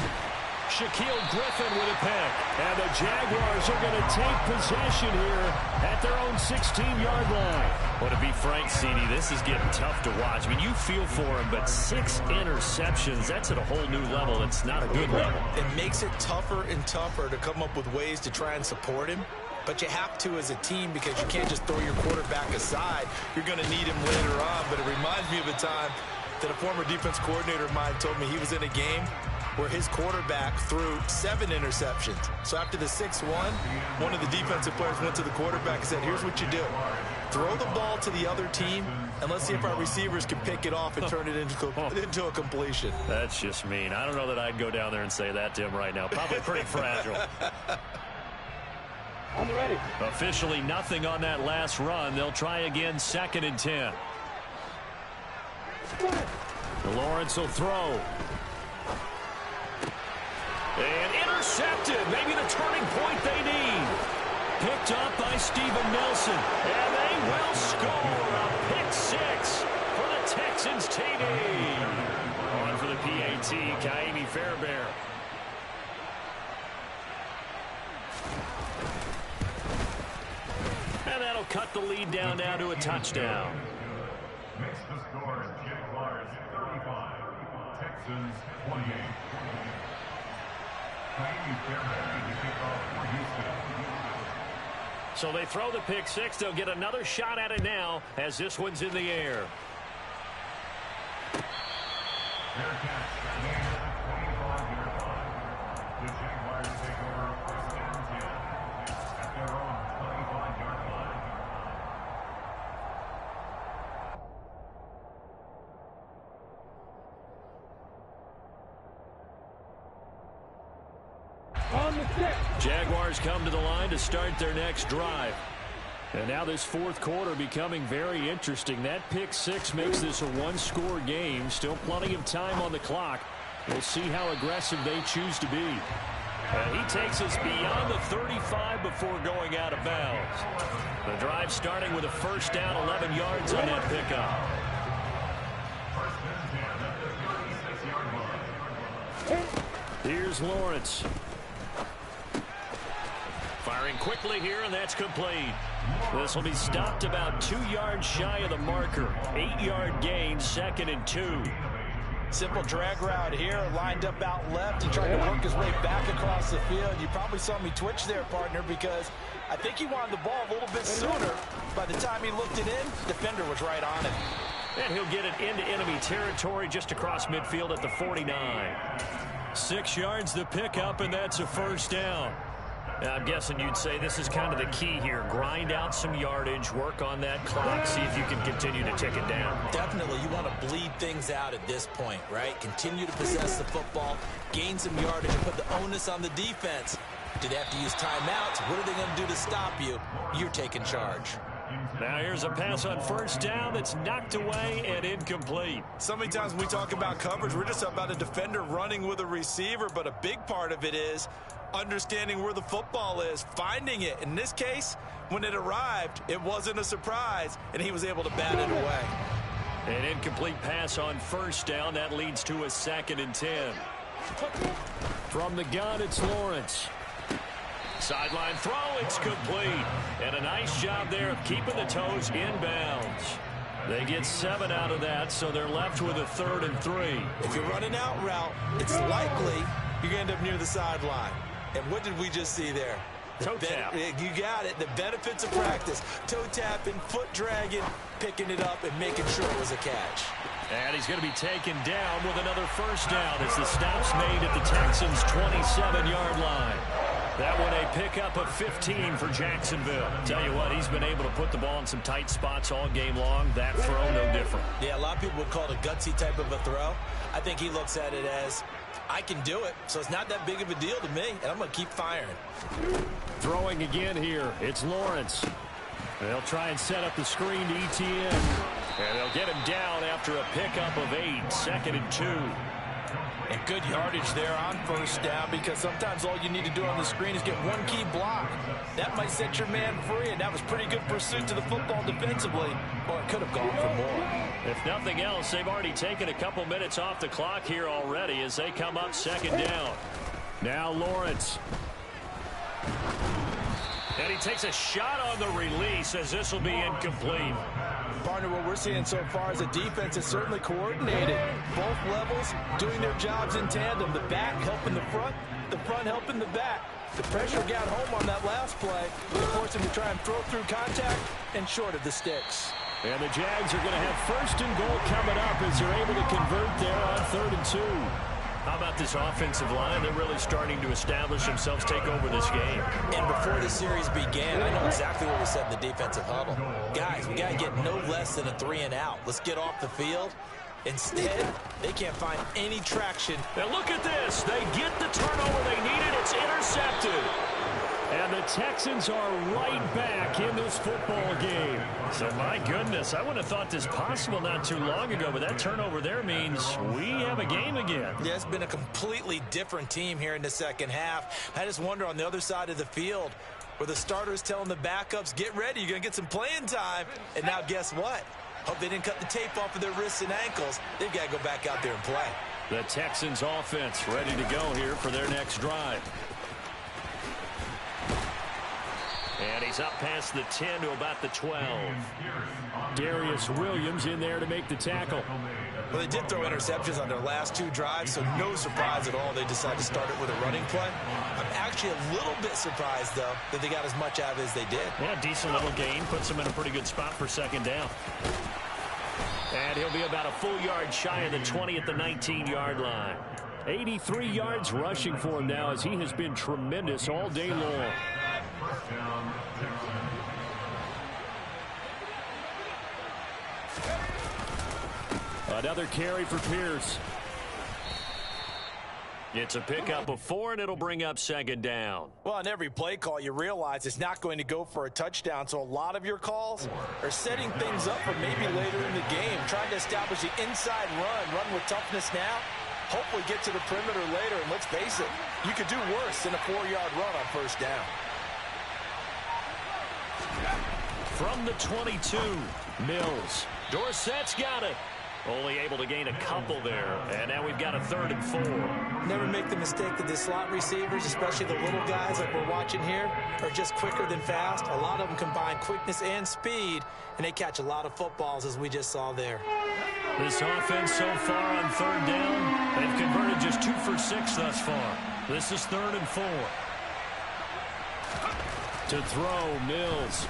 Shaquille Griffin with a pick. And the Jaguars are going to take possession here at their own 16-yard line. Well, to be frank, CD, this is getting tough to watch. I mean, you feel for him, but 6 interceptions, that's at a whole new level. It's not a good level. It makes it tougher and tougher to come up with ways to try and support him. But you have to as a team because you can't just throw your quarterback aside. You're going to need him later on. But it reminds me of a time that a former defense coordinator of mine told me he was in a game where his quarterback threw 7 interceptions. So after the 6-1, one of the defensive players went to the quarterback and said, here's what you do. Throw the ball to the other team, and let's see if our receivers can pick it off and turn it into a completion. That's just mean. I don't know that I'd go down there and say that to him right now. Probably pretty fragile. I'm ready. Officially nothing on that last run. They'll try again, 2nd and 10. Lawrence will throw. And intercepted. Maybe the turning point they need. Picked up by Steven Nelson. And they will score a pick 6 for the Texans TD. On for the PAT, Kaimi Fairbairn. And that'll cut the lead down now to a touchdown. Makes the score Jaguars 35, Texans 28. So they throw the pick 6. They'll get another shot at it now as this one's in the air. The Jaguars take over 1st and 10 at their own 25-yard line. On the stick. Jaguars come to the line to start their next drive. And now this 4th quarter becoming very interesting. That pick 6 makes this a 1-score game. Still plenty of time on the clock. We'll see how aggressive they choose to be. And he takes us beyond the 35 before going out of bounds. The drive starting with a first down, 11 yards on that pickup. 1st and 10 at the 36-yard line. Here's Lawrence. Firing quickly here, and that's complete. This will be stopped about 2 yards shy of the marker. 8-yard gain, 2nd and 2. Simple drag route here, lined up out left. He tried to work his way back across the field. You probably saw me twitch there, partner, because I think he wanted the ball a little bit sooner. By the time he looked it in, defender was right on it. And he'll get it into enemy territory just across midfield at the 49. 6 yards the pickup, and that's a first down. Now, I'm guessing you'd say this is kind of the key here. Grind out some yardage, work on that clock, see if you can continue to tick it down. Definitely, you want to bleed things out at this point, right? Continue to possess the football, gain some yardage, and put the onus on the defense. Do they have to use timeouts? What are they going to do to stop you? You're taking charge. Now here's a pass on first down that's knocked away and incomplete. So many times when we talk about coverage, we're just about a defender running with a receiver, but a big part of it is understanding where the football is, finding it. In this case, when it arrived, it wasn't a surprise, and he was able to bat it away. An incomplete pass on first down. That leads to a 2nd and 10. From the gun, it's Lawrence. Sideline throw, it's complete. And a nice job there of keeping the toes inbounds. They get 7 out of that, so they're left with a 3rd and 3. If you're running out route, it's likely you're going to end up near the sideline. And what did we just see there? Toe tap. You got it. The benefits of practice. Toe tapping, foot dragging, picking it up, and making sure it was a catch. And he's going to be taken down with another first down as the stop's made at the Texans' 27-yard line. That one a pickup of 15 for Jacksonville. Tell you what, he's been able to put the ball in some tight spots all game long. That throw, no different. Yeah, a lot of people would call it a gutsy type of a throw. I think he looks at it as, I can do it, so it's not that big of a deal to me, and I'm going to keep firing. Throwing again here, it's Lawrence. They'll try and set up the screen to ETN. And they'll get him down after a pickup of 8, 2nd and 2. And good yardage there on first down, because sometimes all you need to do on the screen is get one key block. That might set your man free, and that was pretty good pursuit to the football defensively, or it could have gone for more. If nothing else, they've already taken a couple minutes off the clock here already as they come up 2nd down. Now Lawrence. And he takes a shot on the release as this will be incomplete. Partner, what we're seeing so far is a defense is certainly coordinated. Both levels doing their jobs in tandem. The back helping the front helping the back. The pressure got home on that last play. It forced him to try and throw through contact and short of the sticks. And the Jags are going to have 1st and goal coming up as they're able to convert there on 3rd and 2. How about this offensive line? They're really starting to establish themselves, take over this game. And before the series began, I know exactly what we said in the defensive huddle. Guys, we got to get no less than a 3 and out. Let's get off the field. Instead, they can't find any traction. Now look at this. They get the turnover they needed. It's intercepted. And the Texans are right back in this football game. So, my goodness, I wouldn't have thought this possible not too long ago, but that turnover there means we have a game again. Yeah, it's been a completely different team here in the second half. I just wonder on the other side of the field where the starters telling the backups, get ready, you're going to get some playing time. And now guess what? Hope they didn't cut the tape off of their wrists and ankles. They've got to go back out there and play. The Texans offense ready to go here for their next drive. And he's up past the 10 to about the 12. Darius Williams in there to make the tackle. Well, they did throw interceptions on their last 2 drives, so no surprise at all they decided to start it with a running play. I'm actually a little bit surprised, though, that they got as much out of it as they did. Yeah, decent little gain. Puts them in a pretty good spot for 2nd down. And he'll be about a full yard shy of the 20 at the 19-yard line. 83 yards rushing for him now as he has been tremendous all day long. Another carry for Pierce. It's a pickup of 4, and it'll bring up 2nd down. Well, on every play call, you realize it's not going to go for a touchdown, so a lot of your calls are setting things up for maybe later in the game, trying to establish the inside run with toughness now, hopefully get to the perimeter later, and let's face it, you could do worse than a 4-yard run on first down. From the 22, Mills. Dorsett's got it. Only able to gain a couple there. And now we've got a 3rd and 4. Never make the mistake that the slot receivers, especially the little guys like we're watching here, are just quicker than fast. A lot of them combine quickness and speed, and they catch a lot of footballs, as we just saw there. This offense so far on 3rd down, they've converted just 2 for 6 thus far. This is 3rd and 4. To throw, Mills.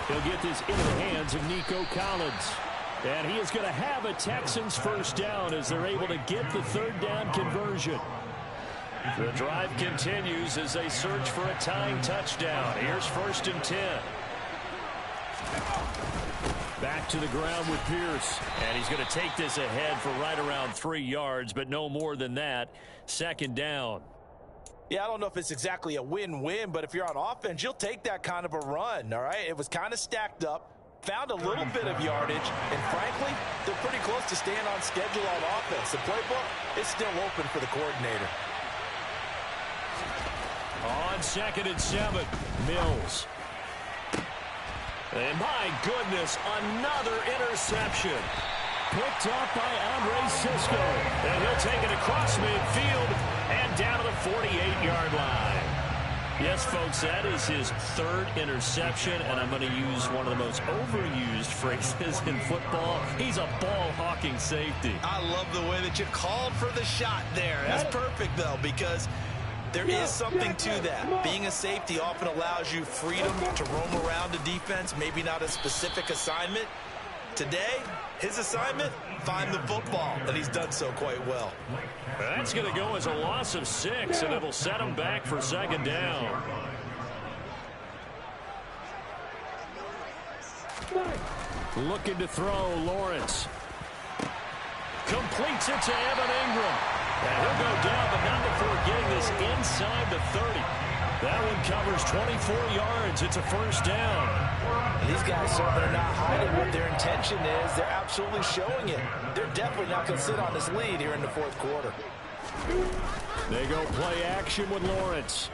He'll get this into the hands of Nico Collins. And he is going to have a Texans first down as they're able to get the 3rd down conversion. The drive continues as they search for a tying touchdown. Here's 1st and 10. Back to the ground with Pierce. And he's going to take this ahead for right around 3 yards, but no more than that. 2nd down. Yeah, I don't know if it's exactly a win-win, but if you're on offense, you'll take that kind of a run, all right? It was kind of stacked up, found a little bit of yardage, and frankly, they're pretty close to staying on schedule on offense. The playbook is still open for the coordinator. On 2nd and 7, Mills. And my goodness, another interception. Picked up by Andre Cisco. And he'll take it across midfield and down to the 48-yard line. Yes, folks, that is his 3rd interception, and I'm going to use one of the most overused phrases in football. He's a ball-hawking safety. I love the way that you called for the shot there. That's perfect, though, because there is something to that. Being a safety often allows you freedom to roam around the defense, maybe not a specific assignment. Today, his assignment, find the football, and he's done so quite well. That's going to go as a loss of 6, and it'll set him back for 2nd down. Looking to throw, Lawrence. Completes it to Evan Ingram. And he'll go down, but not before getting this inside the 30. That one covers 24 yards. It's a 1st down. These guys certainly are not hiding what their intention is. They're absolutely showing it. They're definitely not going to sit on this lead here in the 4th quarter. They go play action with Lawrence.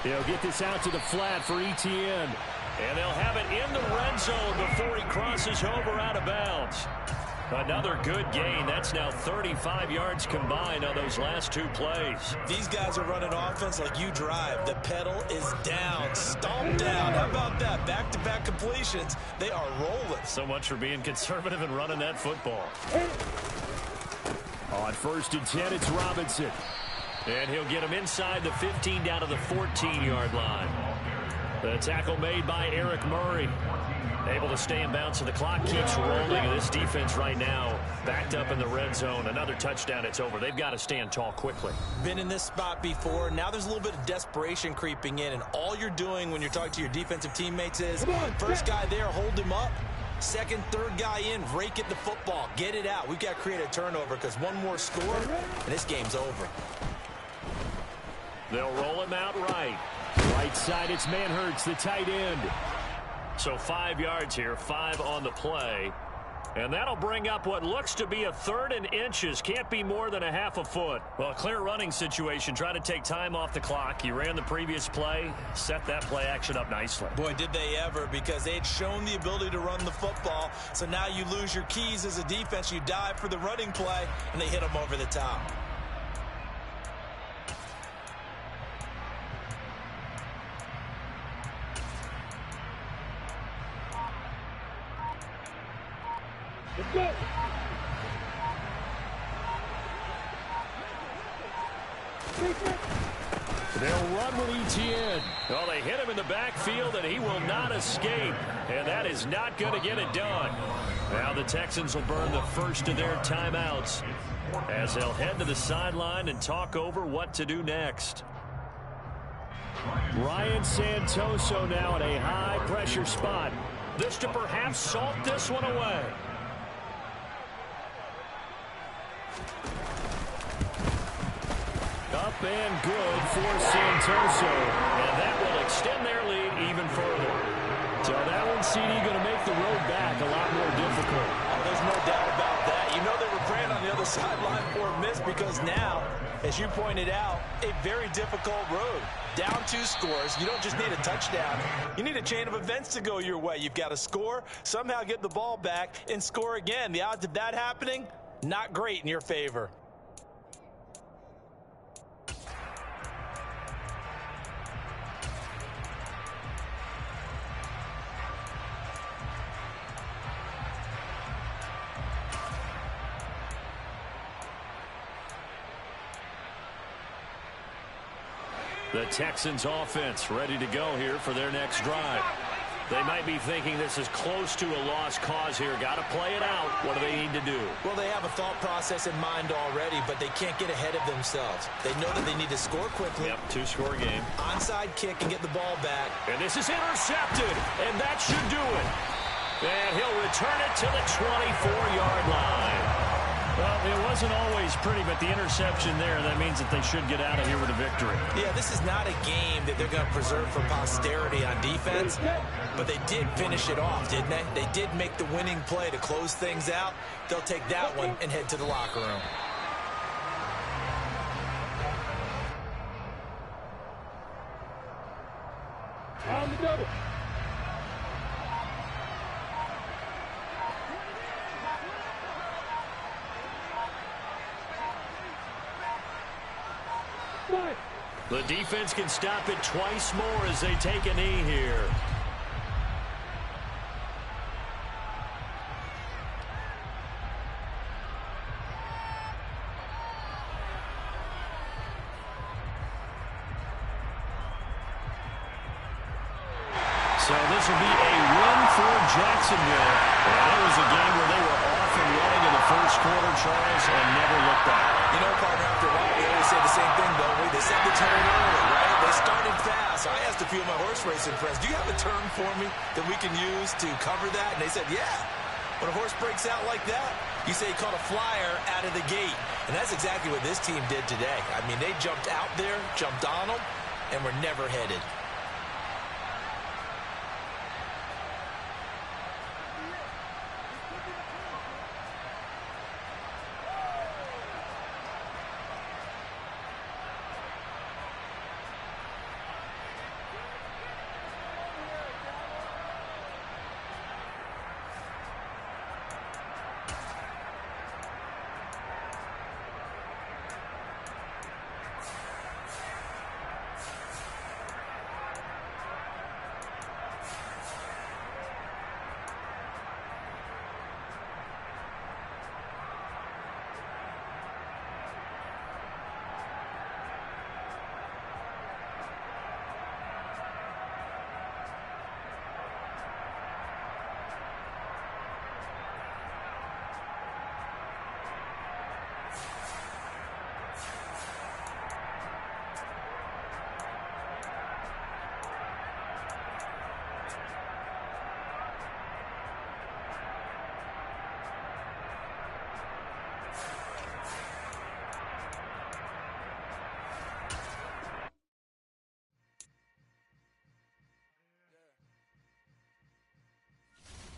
He'll get this out to the flat for Etienne. And they'll have it in the red zone before he crosses over out of bounds. Another good gain. That's now 35 yards combined on those last 2 plays. These guys are running offense like you drive. The pedal is down, stomped down. How about that? Back-to-back completions. They are rolling. So much for being conservative and running that football. On 1st and 10, it's Robinson. And he'll get him inside the 15 down to the 14-yard line. The tackle made by Eric Murray. Able to stay in bounds, so the clock keeps rolling. And this defense right now backed up in the red zone. Another touchdown, it's over. They've got to stand tall quickly. Been in this spot before. Now there's a little bit of desperation creeping in. And all you're doing when you're talking to your defensive teammates is, first guy there, hold him up. 2nd, 3rd guy in, rake at the football. Get it out. We've got to create a turnover because one more score, and this game's over. They'll roll him out right. Right side, it's Manhertz, the tight end. So 5 yards here, 5 on the play. And that'll bring up what looks to be a 3rd and inches. Can't be more than a half a foot. Well, a clear running situation. Trying to take time off the clock. He ran the previous play, set that play action up nicely. Boy, did they ever, because they had shown the ability to run the football. So now you lose your keys as a defense. You dive for the running play, and they hit them over the top. Let's go. They'll run with Etienne. Well, they hit him in the backfield, and he will not escape. And that is not going to get it done. Now the Texans will burn the first of their timeouts as they'll head to the sideline and talk over what to do next. Ryan Santoso now in a high-pressure spot. This to perhaps salt this one away. Up and good for Santoso. And that will extend their lead even further. So that one, CD, going to make the road back a lot more difficult. Oh, there's no doubt about that. You know they were praying on the other sideline for a miss because now, as you pointed out, a very difficult road. Down 2 scores. You don't just need a touchdown. You need a chain of events to go your way. You've got to score, somehow get the ball back, and score again. The odds of that happening, not great in your favor. The Texans offense ready to go here for their next drive. They might be thinking this is close to a lost cause here. Got to play it out. What do they need to do? Well, they have a thought process in mind already, but they can't get ahead of themselves. They know that they need to score quickly. Yep, 2-score game. Onside kick and get the ball back. And this is intercepted, and that should do it. And he'll return it to the 24-yard line. Well, it wasn't always pretty, but the interception there, that means that they should get out of here with a victory. Yeah, this is not a game that they're going to preserve for posterity on defense, but they did finish it off, didn't they? They did make the winning play to close things out. They'll take that one and head to the locker room. On the double. The defense can stop it twice more as they take a knee here. So this will be a win for Jacksonville. And it was a game where they were off and running in the first quarter, Charles, and never looked back. You know, partner, after a while, we always say the same thing, don't we? They set the tone early, right? They started fast. So I asked a few of my horse racing friends, do you have a term for me that we can use to cover that? And they said, yeah. When a horse breaks out like that, you say he caught a flyer out of the gate. And that's exactly what this team did today. I mean, they jumped out there, jumped on them, and were never headed.